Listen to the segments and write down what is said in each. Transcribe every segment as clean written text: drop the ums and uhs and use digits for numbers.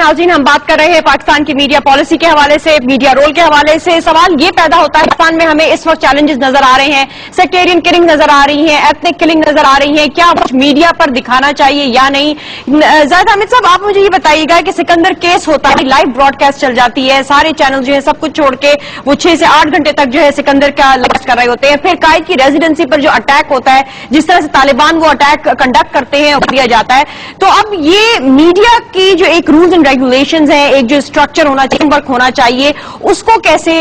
नाज़रीन, हम बात कर रहे हैं पाकिस्तान की मीडिया पॉलिसी के हवाले से, मीडिया रोल के हवाले से। सवाल ये पैदा होता है, पाकिस्तान में हमें इस वक्त चैलेंजेस नजर आ रहे हैं, सेक्टेरियन किलिंग नजर आ रही है, एथनिक किलिंग नजर आ रही है, क्या कुछ मीडिया पर दिखाना चाहिए या नहीं? जाहिद हामिद साहब, आप मुझे ये बताइएगा कि सिकंदर केस होता है, लाइव ब्रॉडकास्ट चल जाती है, सारे चैनल जो है सब कुछ छोड़ के वो 6 से 8 घंटे तक जो है सिकंदर का लक्ष्य कर रहे होते हैं। फिर कायद की रेजिडेंसी पर जो अटैक होता है, जिस तरह से तालिबान वो अटैक कंडक्ट करते हैं, दिया जाता है। तो अब ये मीडिया की जो एक रूल्स एंड रेगुलेशंस है, एक जो स्ट्रक्चर होना चाहिए, वर्क होना चाहिए, उसको कैसे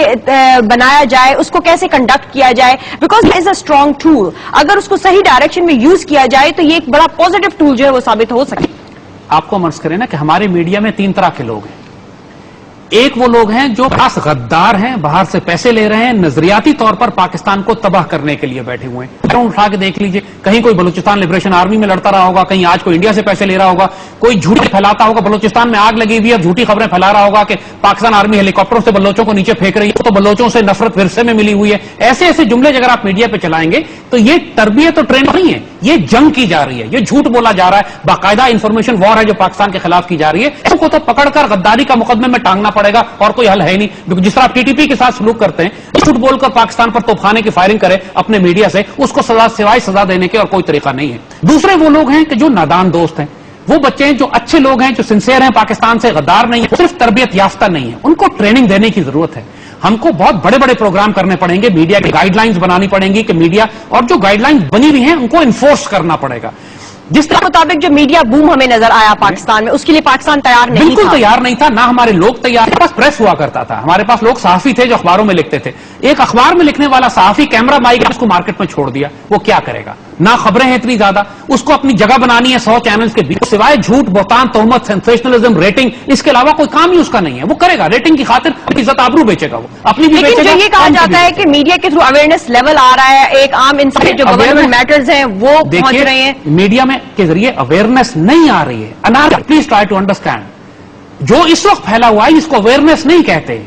बनाया जाए, उसको कैसे कंडक्ट किया जाए? Because it is a strong tool, अगर उसको सही डायरेक्शन में यूज किया जाए तो ये एक बड़ा पॉजिटिव टूल जो है वो साबित हो सके। आपको मर्ज करें ना कि हमारे मीडिया में 3 तरह के लोग हैं। एक वो लोग हैं जो खास गद्दार हैं, बाहर से पैसे ले रहे हैं, नजरियाती तौर पर पाकिस्तान को तबाह करने के लिए बैठे हुए हैं। उठा के देख लीजिए, कहीं कोई बलूचिस्तान लिबरेशन आर्मी में लड़ता रहा होगा, कहीं आज कोई इंडिया से पैसे ले रहा होगा, कोई झूठी फैलाता होगा, बलूचिस्तान में आग लगी हुई है, झूठी खबरें फैला रहा होगा कि पाकिस्तान आर्मी हेलीकॉप्टरों से बलोचों को नीचे फेंक रही है, तो बलोचों से नफरत विरसे में मिली हुई है। ऐसे ऐसे जुमले अगर आप मीडिया पे चलाएंगे तो ये तरबियत और ट्रेंड नहीं है, ये जंग की जा रही है, ये झूठ बोला जा रहा है, बाकायदा इंफॉर्मेशन वॉर है जो पाकिस्तान के खिलाफ की जा रही है। इसको तो पकड़कर गद्दारी का मुकदमे में टांगना पड़ेगा और कोई हल है नहीं। क्योंकि जिस तरह आप टीटीपी के साथ सलूक करते हैं, झूठ बोलकर पाकिस्तान पर तोफाने की फायरिंग करे अपने मीडिया से, उसको सजा सिवाय सजा देने के और कोई तरीका नहीं है। दूसरे वो लोग हैं कि जो नादान दोस्त हैं, वो बच्चे हैं जो अच्छे लोग हैं, जो सिंसियर हैं, पाकिस्तान से गद्दार नहीं है, सिर्फ तरबियत याफ्ता नहीं है, उनको ट्रेनिंग देने की जरूरत है। हमको बहुत बड़े बड़े प्रोग्राम करने पड़ेंगे, मीडिया की गाइडलाइंस बनानी पड़ेंगी कि मीडिया और जो गाइडलाइंस बनी हुई हैं उनको इन्फोर्स करना पड़ेगा। जिस तरह मुताबिक जो मीडिया बूम हमें नजर आया पाकिस्तान में, उसके लिए पाकिस्तान तैयार नहीं था। बिल्कुल तैयार नहीं था, ना हमारे लोग तैयार। हमारे पास प्रेस हुआ करता था, हमारे पास लोग सहाफी थे जो अखबारों में लिखते थे। एक अखबार में लिखने वाला सहाफी कैमरा माइक उसको मार्केट में छोड़ दिया, वो क्या करेगा? ना खबरें हैं इतनी ज्यादा, उसको अपनी जगह बनानी है 100 चैनल्स के बीच, सिवाय झूठ, बोहतान, तोहमत, सेंसेशनलिज्म, रेटिंग, इसके अलावा कोई काम ही उसका नहीं है। वो करेगा रेटिंग की खातिर अपनी इज्जत आबरू बेचेगा, वो अपनी भी बेचेगा। ये कहा जाता है कि मीडिया के थ्रू अवेयरनेस लेवल आ रहा है, एक आम इंसान जो गवर्नमेंट मैटर्स हैं वो पहुंच रहे हैं। मीडिया में के जरिए अवेयरनेस नहीं आ रही है। प्लीज ट्राई टू अंडरस्टैंड, जो इस वक्त फैला हुआ है इसको अवेयरनेस नहीं कहते,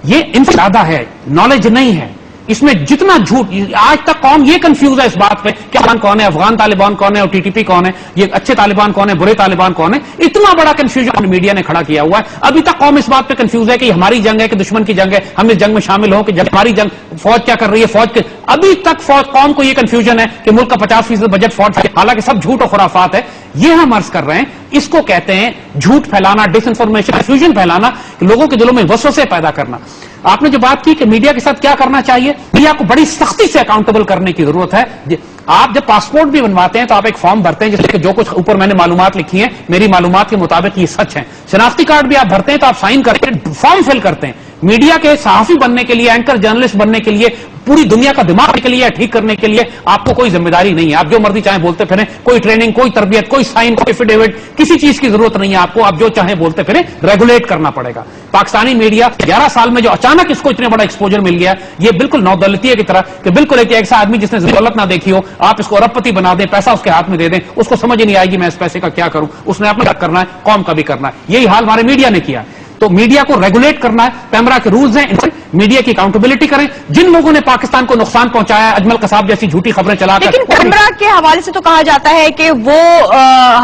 ये इनफादा है, नॉलेज नहीं है। इसमें जितना झूठ, आज तक कौन ये कंफ्यूज है इस बात पे कि तालिबान कौन है, अफगान तालिबान कौन है और टीटीपी कौन है, ये अच्छे तालिबान कौन है, बुरे तालिबान कौन है? इतना बड़ा कंफ्यूजन मीडिया ने खड़ा किया हुआ है। अभी तक कौम इस बात पे कंफ्यूज है कि हमारी जंग है कि दुश्मन की जंग है, हम इस जंग में शामिल हो कि हमारी जंग, फौज क्या कर रही है, फौज के अभी तक कौम को ये कंफ्यूजन है कि मुल्क का 50% बजट फौज, हालांकि सब झूठ और खुराफात है। ये हम अर्ज कर रहे हैं, इसको कहते हैं झूठ फैलाना, डिसइंफॉर्मेशन, कंफ्यूजन फैलाना, लोगों के दिलों में वसवसे पैदा करना। आपने जो बात की कि मीडिया के साथ क्या करना चाहिए, मीडिया को बड़ी सख्ती से अकाउंटेबल करने की जरूरत है। आप जब पासपोर्ट भी बनवाते हैं तो आप एक फॉर्म भरते हैं जिसके जो कुछ ऊपर मैंने मालूमात लिखी हैं, मेरी मालूमात के मुताबिक ये सच है। शनाख्ती कार्ड भी आप भरते हैं तो आप साइन करके फॉर्म फिल करते हैं। मीडिया के सहाफी बनने के लिए, एंकर जर्नलिस्ट बनने के लिए, पूरी दुनिया का दिमाग के लिए, ठीक करने के लिए आपको कोई जिम्मेदारी नहीं है। आप जो मर्जी चाहे बोलते फिरें, कोई ट्रेनिंग, कोई तरबियत, कोई साइन, कोई एफिडेविट, किसी चीज की जरूरत नहीं है आपको। आप जो चाहे बोलते फिरें, रेगुलेट करना पड़ेगा। पाकिस्तानी मीडिया 11 साल में जो अचानक इसको इतने बड़ा एक्सपोजर मिल गया, ये बिल्कुल नौदौलतिया की तरह कि बिल्कुल एक ऐसा आदमी जिसने दौलत ना देखी हो, आप इसको अरबपति बना दें, पैसा उसके हाथ में दे दें, उसको समझ ही नहीं आएगी मैं इस पैसे का क्या करूं। उसने अपना करना है, कौम का भी करना है। यही हाल हमारे मीडिया ने किया। तो मीडिया को रेगुलेट करना है, पैमरा के रूल्स हैं, मीडिया की अकाउंटेबिलिटी करें। जिन लोगों ने पाकिस्तान को नुकसान पहुंचाया है, अजमल कसाब जैसी झूठी खबरें चलाकर, लेकिन पैमरा के हवाले से तो कहा जाता है कि वो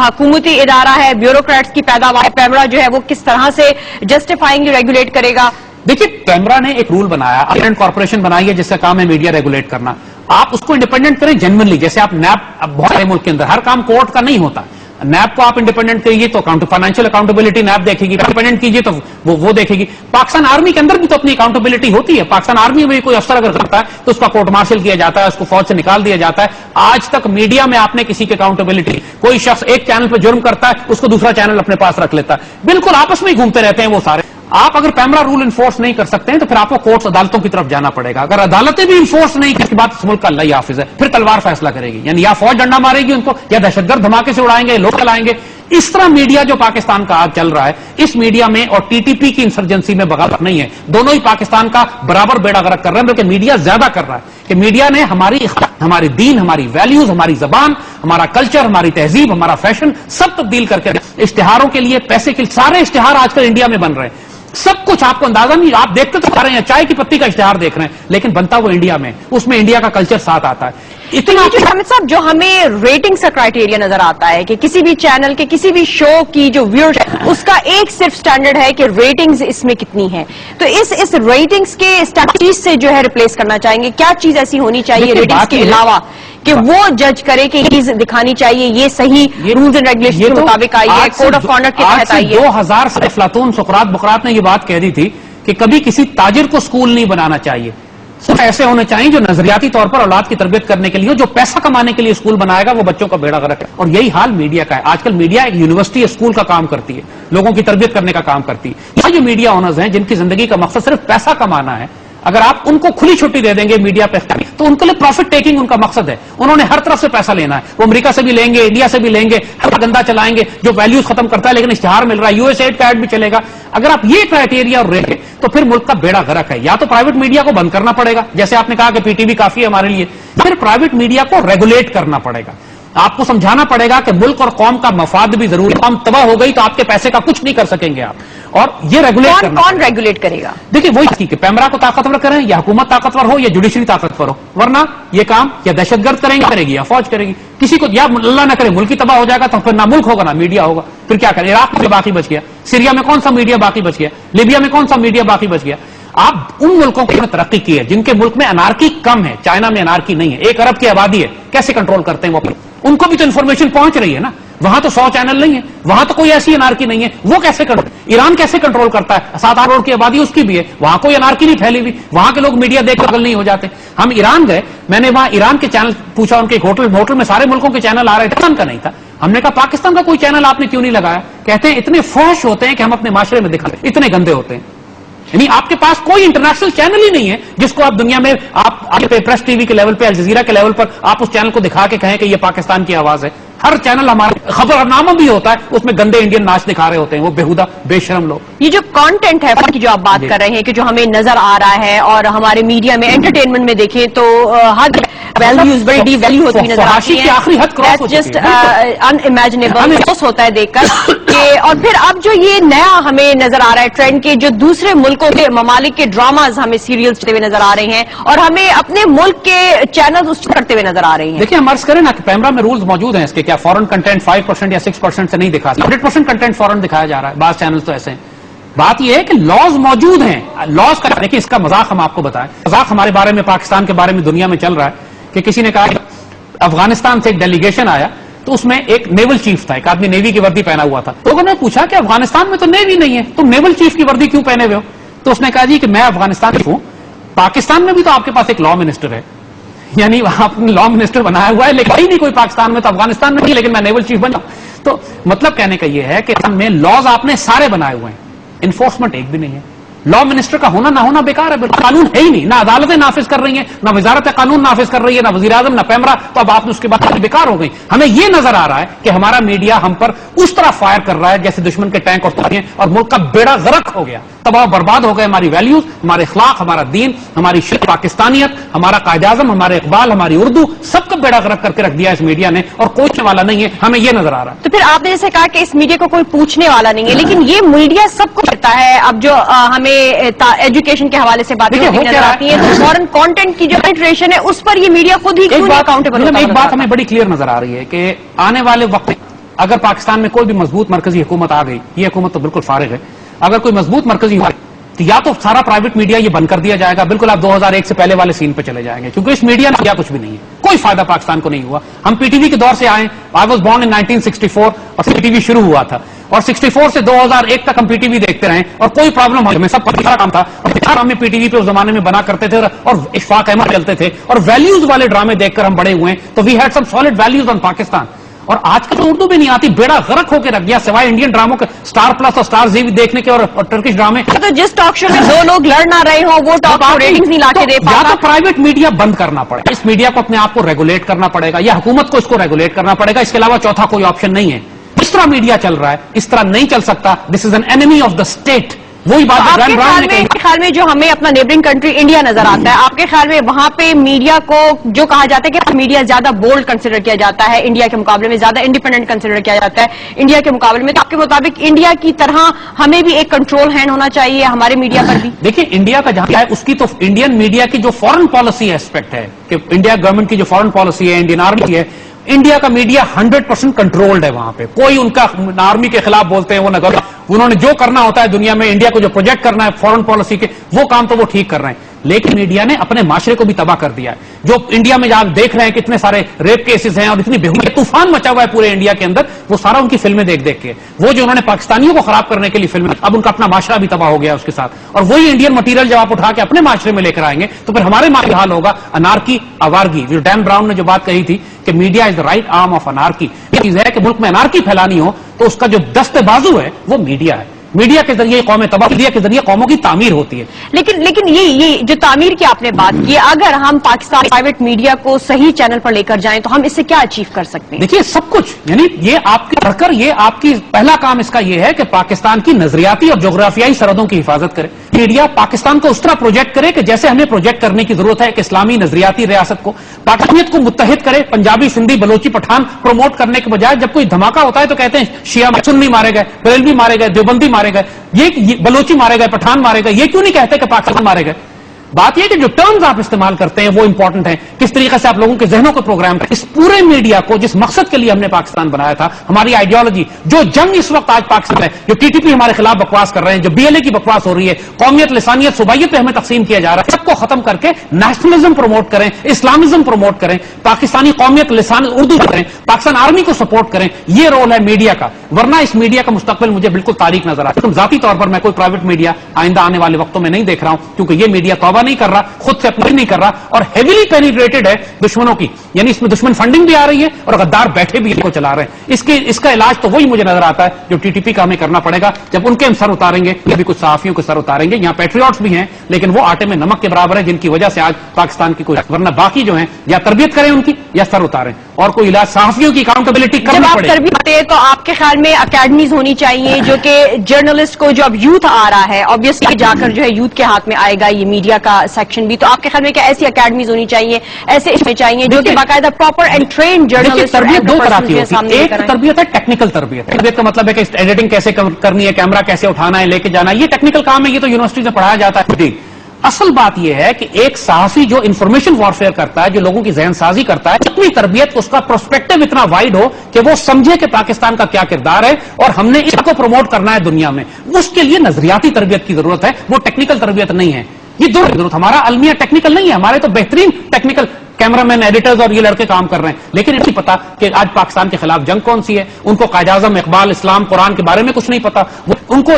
हुकूमती इदारा है, ब्यूरोक्रेट्स की पैदावार। पैमरा जो है वो किस तरह से जस्टिफाइंग रेगुलेट करेगा? देखिए, पैमरा ने एक रूल बनाया, इंडिपेंडेंट कॉर्पोरेशन बनाई है जिसका काम है मीडिया रेगुलेट करना। आप उसको इंडिपेंडेंट करें जेन्युइनली, जैसे आप नैप, बहुत सारे मुल्क के अंदर हर काम कोर्ट का नहीं होता। नैप को आप इंडिपेंडेंट करिए तो फाइनेंशियल अकाउंटेबिलिटी नैप देखेगी, इंडिपेंडेंट कीजिए तो वो देखेगी। पाकिस्तान आर्मी के अंदर भी तो अपनी अकाउंटेबिलिटी होती है। पाकिस्तान आर्मी में कोई अफसर अगर करता है तो उसका कोर्ट मार्शल किया जाता है, उसको फौज से निकाल दिया जाता है। आज तक मीडिया में आपने किसी की अकाउंटेबिलिटी, कोई शख्स एक चैनल पर जुर्म करता है, उसको दूसरा चैनल अपने पास रख लेता है, बिल्कुल आपस में ही घूमते रहते हैं वो सारे। आप अगर पैमरा रूल इन्फोर्स नहीं कर सकते हैं तो फिर आपको कोर्ट्स, अदालतों की तरफ जाना पड़ेगा। अगर अदालतें भी इन्फोर्स नहीं की, इसके बाद इस मुल्क का अल्लाह ही हाफिज है, फिर तलवार फैसला करेगी। यानी या फौज डंडा मारेगी उनको, या दहशतगर्द धमाके से उड़ाएंगे, लोग चलाएंगे। इस तरह मीडिया जो पाकिस्तान का आज चल रहा है, इस मीडिया में और टीटीपी की इंसर्जेंसी में बगावत नहीं है। दोनों ही पाकिस्तान का बराबर बेड़ा गर्क कर रहे हैं, बल्कि मीडिया ज्यादा कर रहा है कि मीडिया ने हमारी दीन, हमारी वैल्यूज, हमारी जबान, हमारा कल्चर, हमारी तहजीब, हमारा फैशन सब तब्दील करके इश्तिहारों के लिए पैसे के सारे इश्तिहार आजकल इंडिया में बन रहे हैं। सब कुछ आपको अंदाजा नहीं, आप देखते तो आ रहे हैं, चाय की पत्ती का इश्तेहार देख रहे हैं, लेकिन बनता वो इंडिया में, उसमें इंडिया का कल्चर साथ आता है। इतना हामिद साहब, जो हमें रेटिंग्स का क्राइटेरिया नजर आता है कि किसी भी चैनल के किसी भी शो की जो व्यूअर्स है उसका एक सिर्फ स्टैंडर्ड है कि रेटिंग्स इसमें कितनी है, तो इस रेटिंग्स के चीज से जो है रिप्लेस करना चाहेंगे, क्या चीज ऐसी होनी चाहिए रेटिंग्स के अलावा कि वो जज करे कि चीज दिखानी चाहिए, ये सही रूल्स एंड रेगुलेशन के मुताबिक आई है, कोड ऑफ कॉन्डक्ट के तहत आई है? 2000 से अफलातून सुकरात बुकरात ने ये बात कह दी थी कि कभी किसी ताजिर को स्कूल नहीं बनाना चाहिए, सब ऐसे होने चाहिए जो नजरियाती तौर पर औलाद की तरबियत करने के लिए, जो पैसा कमाने के लिए स्कूल बनाएगा वो बच्चों का बेड़ा गर्क है। और यही हाल मीडिया का है। आजकल मीडिया एक यूनिवर्सिटी स्कूल का काम करती है, लोगों की तरबियत करने का काम करती है। ये जो मीडिया ओनर्स हैं जिनकी जिंदगी का मकसद सिर्फ पैसा कमाना है, अगर आप उनको खुली छुट्टी दे देंगे मीडिया पे, तो उनके लिए प्रॉफिट टेकिंग उनका मकसद है, उन्होंने हर तरफ से पैसा लेना है, वो अमेरिका से भी लेंगे, इंडिया से भी लेंगे, हर गंदा चलाएंगे जो वैल्यूज खत्म करता है लेकिन इश्तिहार मिल रहा है, यूएसएड का एड भी चलेगा। अगर आप ये क्राइटेरिया और रहे तो फिर मुल्क का बेड़ा गर्क है। या तो प्राइवेट मीडिया को बंद करना पड़ेगा, जैसे आपने कहा कि पीटीवी काफी है हमारे लिए, फिर प्राइवेट मीडिया को रेगुलेट करना पड़ेगा, आपको समझाना पड़ेगा कि मुल्क और कौम का मफाद भी जरूरी है, कौम तबाह हो गई तो आपके पैसे का कुछ नहीं कर सकेंगे आप, और ये रेगुलेट करना। कौन रेगुलेट करेगा? देखिए वही ठीक है, पैमरा को ताकतवर करें या हुकूमत ताकतवर हो या जुडिशरी ताकतवर हो, वरना ये काम या दहशतगर्द करेगी या फौज करेगी, किसी को या अल्लाह ना करे मुल्क ही तबाह हो जाएगा तो फिर ना मुल्क होगा ना मीडिया होगा, फिर क्या करें? इराक में बाकी बच गया, सीरिया में कौन सा मीडिया बाकी बच गया, लीबिया में कौन सा मीडिया बाकी बच गया? आप उन मुल्कों की तरक्की की है जिनके मुल्क में अनार्की कम है, चाइना में अनार्की नहीं है, 1 अरब की आबादी है, कैसे कंट्रोल करते हैं वो? उनको भी तो इन्फॉर्मेशन पहुंच रही है ना, वहां तो 100 चैनल नहीं है, वहां तो कोई ऐसी अनार्की नहीं है, वो कैसे कंट्रोल? ईरान कैसे कंट्रोल करता है? 7-8 करोड़ की आबादी उसकी भी है, वहां कोई अनार्की नहीं फैली हुई, वहां के लोग मीडिया देख पागल नहीं हो जाते। हम ईरान गए, मैंने वहां ईरान के चैनल पूछा, उनके होटल में सारे मुल्कों के चैनल आ रहे थे, पाकिस्तान का नहीं था। हमने कहा पाकिस्तान का कोई चैनल आपने क्यों नहीं लगाया? कहते हैं इतने फहश होते हैं कि हम अपने माशरे में दिखा, इतने गंदे होते हैं। यानी आपके पास कोई इंटरनेशनल चैनल ही नहीं है जिसको आप दुनिया में आप प्रेस टीवी के लेवल पे, अल जजीरा के लेवल पर आप उस चैनल को दिखा के कहें कि ये पाकिस्तान की आवाज है। हर चैनल हमारा खबरनामा भी होता है, उसमें गंदे इंडियन नाच दिखा रहे होते हैं, वो बेहुदा बेशरम लोग। ये जो कंटेंट है की जो आप बात कर रहे हैं कि जो हमें नजर आ रहा है और हमारे मीडिया में एंटरटेनमेंट में देखें तो हद वैल्यूज बड़ी डी वैल्यू होती हुई नजर आती है, आखिरी हद क्रॉस हो जस्ट अनइमेजिनेबल होता है देखकर कि। और फिर अब जो ये नया हमें नजर आ रहा है ट्रेंड के, जो दूसरे मुल्कों के ममालिक के ड्रामाज हमें सीरियल्स करते हुए नजर आ रहे हैं और हमें अपने मुल्क के चैनल उस करते हुए नजर आ रहे हैं। देखिए हम अर्ज करें ना कि पैमरा में रूल्स मौजूद हैं इसके, क्या फॉरेन कंटेंट 5% या 6% से नहीं दिखा, 100% कंटेंट फॉरेन दिखाया जा रहा है, बास चैनल तो ऐसे हैं। बात यह है कि लॉज मौजूद हैं, लॉज का देखिए इसका मजाक हम आपको बताएं, मजाक हमारे बारे में, पाकिस्तान के बारे में दुनिया में चल रहा है कि किसी ने कहा अफगानिस्तान से एक डेलीगेशन आया तो उसमें एक नेवल चीफ था, एक आदमी नेवी की वर्दी पहना हुआ था, तो लोगों ने पूछा कि अफगानिस्तान में तो नेवी नहीं है, तुम नेवल चीफ की वर्दी क्यों पहने हुए हो? तो उसने कहा जी कि मैं अफगानिस्तान हूं, पाकिस्तान में भी तो आपके पास एक लॉ मिनिस्टर है, यानी आपने लॉ मिनिस्टर बनाया हुआ है लेकिन ही नहीं कोई पाकिस्तान में, तो अफगानिस्तान में नहीं लेकिन मैं नेवल चीफ बना। तो मतलब कहने का यह है कि में लॉज आपने सारे बनाए हुए हैं, इन्फोर्समेंट एक भी नहीं है, लॉ मिनिस्टर का होना ना होना बेकार है, कानून है ही नहीं, ना अदालतें नाफिज कर रही हैं, ना वजारत कानून नाफिज कर रही है, ना वजीर आजम, ना पैमरा, तो अब आपने उसके बाद बेकार हो गई। हमें यह नजर आ रहा है कि हमारा मीडिया हम पर उस तरह फायर कर रहा है जैसे दुश्मन के टैंक और मुल्क का बेड़ा गर्क हो गया, तबाह बर्बाद हो गए हमारी वैल्यूज, हमारे अखलाक, हमारा दीन, हमारी पाकिस्तानियत, हमारा कायद-ए-आज़म, हमारे इकबाल, हमारी उर्दू, सबका बेड़ा गर्क करके रख दिया इस मीडिया ने और कोई वाला नहीं है, हमें यह नजर आ रहा है। तो फिर आपने जैसे कहा कि इस मीडिया को कोई पूछने वाला नहीं है, लेकिन ये मीडिया सबको कहता है। अब जो हमें एजुकेशन के हवाले से बातें नजर आती है, तो फॉरेन कंटेंट की जो पेनिट्रेशन है उस पर ये मीडिया खुद ही क्यों अकाउंटेबल होता है? एक बात हमें बड़ी क्लियर नजर आ रही है कि आने वाले वक्त में अगर पाकिस्तान में कोई भी मजबूत मरकजी हुकूमत आ गई, ये हुकूमत तो बिल्कुल फारिग है, अगर कोई मजबूत मरकजी तो या तो सारा प्राइवेट मीडिया ये बंद कर दिया जाएगा, बिल्कुल आप 2001 से पहले वाले सीन पे चले जाएंगे, क्योंकि इस मीडिया ने किया कुछ भी नहीं है, कोई फायदा पाकिस्तान को नहीं हुआ। हम पीटीवी के दौर से आए, आई वाज बोर्न इन 1964 और पीटीवी शुरू हुआ था और 64 से 2001 तक हम पीटीवी देखते रहे और कोई प्रॉब्लम हमें सब पता काम था और हमें पीटीवी पे उस जमाने में बना करते थे और इशफाक अहमद चलते थे और वैल्यूज वाले ड्रामे देखकर हम बड़े हुए, तो we had some solid values on Pakistan. और आजकल तो उर्दू भी नहीं आती, बेड़ा गर्क होकर रख दिया, सिवाय इंडियन ड्रामों के स्टार प्लस और स्टार जी देखने के और टर्किश ड्रामे। तो जिस टॉक शो में दो लोग लड़ ना रहे हो वो टॉक शो रेटिंग्स नहीं लाके दे पाता। या तो प्राइवेट मीडिया बंद करना पड़ेगा, इस मीडिया को अपने आप को रेगुलेट करना पड़ेगा या हुकूमत को इसको रेगुलेट करना पड़ेगा, इसके अलावा चौथा कोई ऑप्शन नहीं है। इस तरह मीडिया चल रहा है, इस तरह नहीं चल सकता, this is an enemy of the state. وہی بات آپ کے خیال میں جو ہمیں اپنا نیبرنگ کنٹری انڈیا نظر آتا ہے، آپ کے خیال میں وہاں پہ میڈیا کو جو کہا جاتا ہے کہ میڈیا زیادہ بولڈ کنسیڈر کیا جاتا ہے انڈیا کے مقابلے میں، زیادہ انڈیپینڈنٹ کنسیڈر کیا جاتا ہے انڈیا کے مقابلے میں، تو آپ کے مطابق انڈیا کی طرح ہمیں بھی ایک کنٹرول ہینڈ ہونا چاہیے ہمارے میڈیا پر بھی؟ دیکھیں انڈیا کا جہاں ہے اس کی تو انڈین میڈیا کی جو فورن پالیسی ایسپیکٹ ہے کہ انڈیا گورنمنٹ کی جو فورن پالیسی ہے، انڈین آرمی کی ہے، انڈیا کا میڈیا 100% کنٹرولڈ ہے وہاں پہ. کوئی ان کا آرمی کے خلاف بولتے ہیں وہ نہ کرو، انہوں نے جو کرنا ہوتا ہے دنیا میں انڈیا کو جو پروجیکٹ کرنا ہے فورن پالیسی کے وہ کام تو وہ ٹھیک کر رہے ہیں. لیکن میڈیا نے اپنے معاشرے کو بھی تباہ کر دیا ہے. جو انڈیا میں آپ دیکھ رہے ہیں کتنے سارے ریپ کیسز ہیں اور اتنی بےہودگی طوفان مچا ہوا ہے پورے انڈیا کے اندر، وہ سارا ان کی فلمیں دیکھ دیکھ کے، وہ جو انہوں نے پاکستانیوں کو خراب کرنے کے لیے فلمیں، اب ان کا اپنا معاشرہ بھی تباہ ہو گیا اس کے ساتھ. اور وہی انڈین مٹیریل جب آپ اٹھا کے اپنے معاشرے میں لے کر آئیں گے تو پھر ہمارے معاشرے کا حال ہوگا انارکی، آوارگی. جو ڈین براؤن نے جو بات کہی تھی کہ media is the right arm of anarchy, یہ چیز ہے کہ ملک میں انارکی پھیلانی ہو تو اس کا جو دست بازو ہے وہ میڈیا ہے. میڈیا کے ذریعے قومیں تباہ، میڈیا کے ذریعے قوموں کی تعمیر ہوتی ہے. لیکن یہ جو تعمیر کی آپ نے بات کی، اگر ہم پاکستان پرائیویٹ میڈیا کو صحیح چینل پر لے کر جائیں تو ہم اس سے کیا اچیو کر سکتے ہیں؟ دیکھیے سب کچھ، یعنی یہ آپ کی پڑھ کر یہ آپ کی پہلا کام اس کا یہ ہے کہ پاکستان کی نظریاتی اور جغرافیائی سرحدوں کی حفاظت کرے. میڈیا پاکستان کو اس طرح پروجیکٹ کرے کہ جیسے ہمیں پروجیکٹ کرنے کی ضرورت ہے، ایک اسلامی نظریاتی ریاست کو، پاکستانیت کو متحد کرے. پنجابی، سندھی، بلوچی، پٹھان پروموٹ کرنے کے بجائے جب کوئی دھماکہ ہوتا ہے تو کہتے ہیں شیعہ سنی مارے گئے، بریلوی مارے گئے، دیوبندی مارے گئے، یہ بلوچی مارے گئے، پٹھان مارے گئے. یہ کیوں نہیں کہتے کہ پاکستان مارے گئے؟ بات یہ کہ جو ٹرمز آپ استعمال کرتے ہیں وہ امپورٹنٹ ہیں، کس طریقے سے آپ لوگوں کے ذہنوں کو پروگرام کریں. اس پورے میڈیا کو جس مقصد کے لیے ہم نے پاکستان بنایا تھا، ہماری آئیڈیالوجی، جو جنگ اس وقت آج پاکستان ہے، جو ٹی ٹی پی ہمارے خلاف بکواس کر رہے ہیں، جو بی ایل اے کی بکواس ہو رہی ہے، قومیت، لسانیت، صوبائیت پہ ہمیں تقسیم کیا جا رہا ہے، سب کو ختم کر کے نیشنلزم پروموٹ کریں، اسلامزم پروموٹ کریں، پاکستانی قومیت، لسان، اردو کریں، پاکستان آرمی کو سپورٹ کریں. یہ رول ہے میڈیا کا. ورنہ اس میڈیا کا مستقبل مجھے بالکل تاریک نظر آتا ہے. ذاتی طور پر میں کوئی پرائیویٹ میڈیا آئندہ آنے والے وقتوں میں نہیں دیکھ رہا ہوں، کیونکہ یہ میڈیا توبہ نہیں کر رہا، خود سے اپنا نہیں کر رہا اور ہیویلی پینیٹریٹڈ ہے دشمنوں کی. یعنی اس میں دشمن فنڈنگ بھی آ رہی ہے اور غدار بیٹھے بھی کو چلا رہے ہیں. اس کا علاج تو وہی مجھے نظر آتا ہے جو ٹی ٹی پی کا ہمیں کرنا پڑے گا. جب ان کے ہم سر اتاریں گے، یہ بھی کچھ صحافیوں کے سر اتاریں گے. یہاں پیٹریوٹس بھی ہیں لیکن وہ آٹے میں نمک کے برابر ہے، جن کی وجہ سے آج پاکستان کی کوئی، ورنہ باقی جو ہیں یا تربیت کریں ان کی یا سر اتاریں، اور کوئی علاج صحافیوں کی اکاؤنٹیبلٹی کرنی پڑے. جب آپ تربیت کرتے تو آپ کے خیال میں اکیڈمیز ہونی چاہیے جو کہ جرنلسٹ کو، جو اب یوتھ آ رہا ہے obviously جا کر جو ہے یوتھ کے ہاتھ میں آئے گا یہ میڈیا کا سیکشن بھی، تو آپ کے خیال میں کیا ایسی اکیڈمیز ہونی چاہیے، ایسے اس میں چاہیے جو کہ باقاعدہ پراپر اینڈ ٹرینڈ جرنلسٹ؟ تربیت دو طرح کی ہوتی ہے. ایک تربیت ہے ٹیکنیکل تربیت. تربیت کا مطلب ہے کہ ایڈیٹنگ کیسے کرنی ہے، کیمرہ کیسے اٹھانا ہے، لے کے جانا ہے، یہ ٹیکنیکل کام ہے، یہ تو یونیورسٹی سے پڑھایا جاتا ہے. اصل بات یہ ہے کہ ایک صحافی جو انفارمیشن وارفیئر کرتا ہے، جو لوگوں کی ذہن سازی کرتا ہے، اتنی تربیت، اس کا پرسپیکٹو اتنا وائڈ ہو کہ وہ سمجھے کہ پاکستان کا کیا کردار ہے اور ہم نے اس کو پروموٹ کرنا ہے دنیا میں. اس کے لیے نظریاتی تربیت کی ضرورت ہے، وہ ٹیکنیکل تربیت نہیں ہے. یہ دو ضرورت. ہمارا المیہ ٹیکنیکل نہیں ہے، ہمارے تو بہترین ٹیکنیکل کیمرہ مین، ایڈیٹرز اور یہ لڑکے کام کر رہے ہیں، لیکن نہیں پتا کہ آج پاکستان کے خلاف جنگ کون سی ہے. ان کو قائد اعظم، اقبال، اسلام، قرآن کے بارے میں کچھ نہیں پتا. ان کو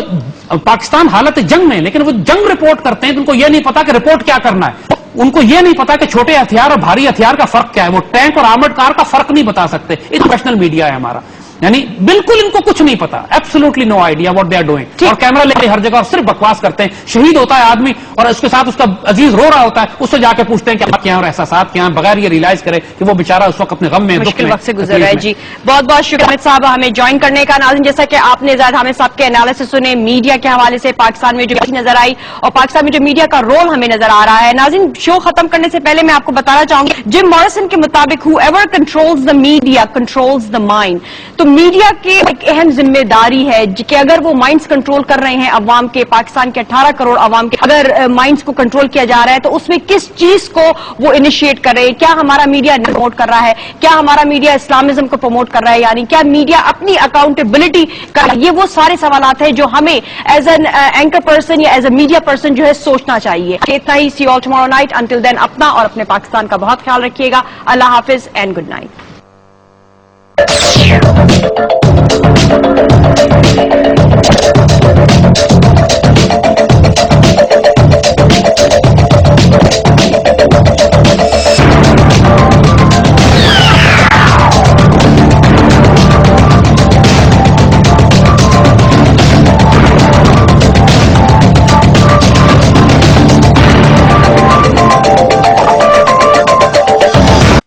پاکستان حالت جنگ میں، لیکن وہ جنگ رپورٹ کرتے ہیں تو ان کو یہ نہیں پتا کہ رپورٹ کیا کرنا ہے. ان کو یہ نہیں پتا کہ چھوٹے ہتھیار اور بھاری ہتھیار کا فرق کیا ہے. وہ ٹینک اور آرمڈ کار کا فرق نہیں بتا سکتے. انٹرنیشنل میڈیا ہے ہمارا، یعنی بالکل ان کو کچھ نہیں پتا، absolutely no idea what they are doing. اور کیمرہ لے کے ہر جگہ اور صرف بکواس کرتے ہیں. شہید ہوتا ہے آدمی اور اس کے ساتھ اس کا عزیز رو رہا ہوتا ہے، اس سے جا کے پوچھتے ہیں کہ آپ کیا اور احساسات کیا ہیں، بغیر یہ ریلائز کرے کہ وہ بیچارہ اس وقت اپنے غم میں، مشکل وقت سے گزر رہا ہے. جی بہت بہت شکریہ حامد صاحب ہمیں جوائن کرنے کا. ناظرین جیسا کہ آپ نے زیادہ حامد صاحب کے انالیسس سنے میڈیا کے حوالے سے، پاکستان میں جو نظر آئی اور پاکستان میں جو میڈیا کا رول ہمیں نظر آ رہا ہے. ناظرین شو ختم کرنے سے پہلے میں آپ کو بتانا چاہوں گی جم مارسن کے مطابق whoever controls the media controls the mind. تو میڈیا کے ایک اہم ذمہ داری ہے کہ اگر وہ مائنڈز کنٹرول کر رہے ہیں عوام کے، پاکستان کے 18 کروڑ عوام کے اگر مائنڈز کو کنٹرول کیا جا رہا ہے تو اس میں کس چیز کو وہ انیشیٹ کر رہے ہیں. کیا ہمارا میڈیا پروموٹ کر رہا ہے، کیا ہمارا میڈیا اسلامزم کو پروموٹ کر رہا ہے، یعنی کیا میڈیا اپنی اکاؤنٹیبلٹی کر رہا ہے. یہ وہ سارے سوالات ہیں جو ہمیں ایز این اینکر پرسن یا ایز اے میڈیا پرسن جو ہے سوچنا چاہیے. اتنا ہی. سی آل ٹمارو نائٹ. انٹل دین اپنا اور اپنے پاکستان کا بہت خیال رکھیے گا. اللہ حافظ اینڈ گڈ نائٹ.